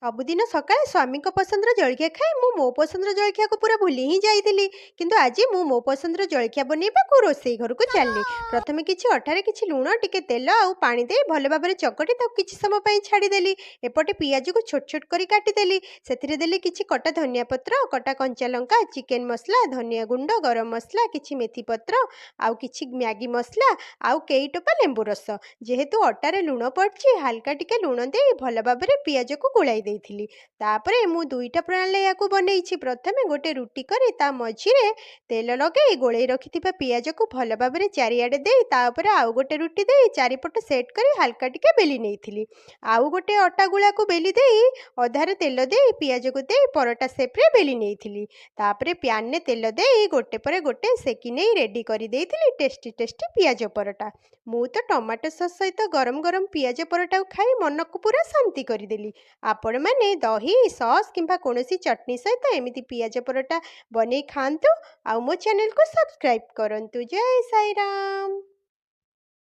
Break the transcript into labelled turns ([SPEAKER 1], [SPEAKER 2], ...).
[SPEAKER 1] ସବୁଦିନ ସକାଳେ ସ୍ୱାମୀଙ୍କ ପସନ୍ଦର ଜଳଖିଆ ଖାଇ ମୁଁ ମୋ ପସନ୍ଦର ଜଳଖିଆକୁ ପୁରା ଭୁଲି ହିଁ ଯାଇଥିଲି। କିନ୍ତୁ ଆଜି ମୁଁ ମୋ ପସନ୍ଦର ଜଳଖିଆ ବନେଇବାକୁ ରୋଷେଇ ଘରକୁ ଚାଲିଲି। ପ୍ରଥମେ କିଛି ଅଟାରେ କିଛି ଲୁଣ, ଟିକେ ତେଲ ଆଉ ପାଣି ଦେଇ ଭଲ ଭାବରେ ଚକଟି ତାକୁ କିଛି ସମୟ ପାଇଁ ଛାଡ଼ିଦେଲି। ଏପଟେ ପିଆଜକୁ ଛୋଟ ଛୋଟ କରି କାଟିଦେଲି। ସେଥିରେ ଦେଲି କିଛି କଟା ଧନିଆ ପତ୍ର, କଟା କଞ୍ଚା ଲଙ୍କା, ଚିକେନ ମସଲା, ଧନିଆ ଗୁଣ୍ଡ, ଗରମ ମସଲା, କିଛି ମେଥି ପତ୍ର, ଆଉ କିଛି ମ୍ୟାଗି ମସଲା, ଆଉ କେଇ ଟୋପା ଲେମ୍ବୁ ରସ। ଯେହେତୁ ଅଟାରେ ଲୁଣ ପଡ଼ିଛି, ହାଲକା ଟିକେ ଲୁଣ ଦେଇ ଭଲ ଭାବରେ ପିଆଜକୁ ଗୋଳାଇ ଦେଇଥିଲି। ତାପରେ ମୁଁ ଦୁଇଟା ପ୍ରଣାଳୀରେ ଏହାକୁ ବନେଇଛି। ପ୍ରଥମେ ଗୋଟେ ରୁଟି କରି ତା ମଝିରେ ତେଲ ଲଗାଇ ଗୋଳେଇ ରଖିଥିବା ପିଆଜକୁ ଭଲ ଭାବରେ ଚାରିଆଡ଼େ ଦେଇ ତା ଉପରେ ଆଉ ଗୋଟେ ରୁଟି ଦେଇ ଚାରିପଟ ସେଟ୍ କରି ହାଲକା ଟିକେ ବେଲି ନେଇଥିଲି। ଆଉ ଗୋଟେ ଅଟା ଗୁଳାକୁ ବେଲି ଦେଇ ଅଧାରେ ତେଲ ଦେଇ ପିଆଜକୁ ଦେଇ ପରଟା ସେପ୍ରେ ବେଲି ନେଇଥିଲି। ତାପରେ ପ୍ୟାନ୍ରେ ତେଲ ଦେଇ ଗୋଟେ ପରେ ଗୋଟେ ସେକି ନେଇ ରେଡ଼ି କରିଦେଇଥିଲି ଟେଷ୍ଟି ଟେଷ୍ଟି ପିଆଜ ପରଟା। ମୁଁ ତ ଟମାଟୋ ସସ୍ ସହିତ ଗରମ ଗରମ ପିଆଜ ପରଟାକୁ ଖାଇ ମନକୁ ପୁରା ଶାନ୍ତି କରିଦେଲି। ଆପଣମାନେ ଦହି, ସସ୍ କିମ୍ବା କୌଣସି ଚଟଣି ସହିତ ଏମିତି ପିଆଜ ପରଟା ବନେଇ ଖାଆନ୍ତୁ। ଆଉ ମୋ ଚ୍ୟାନେଲକୁ ସବସ୍କ୍ରାଇବ୍ କରନ୍ତୁ। ଜୟ ସାଇରାମ।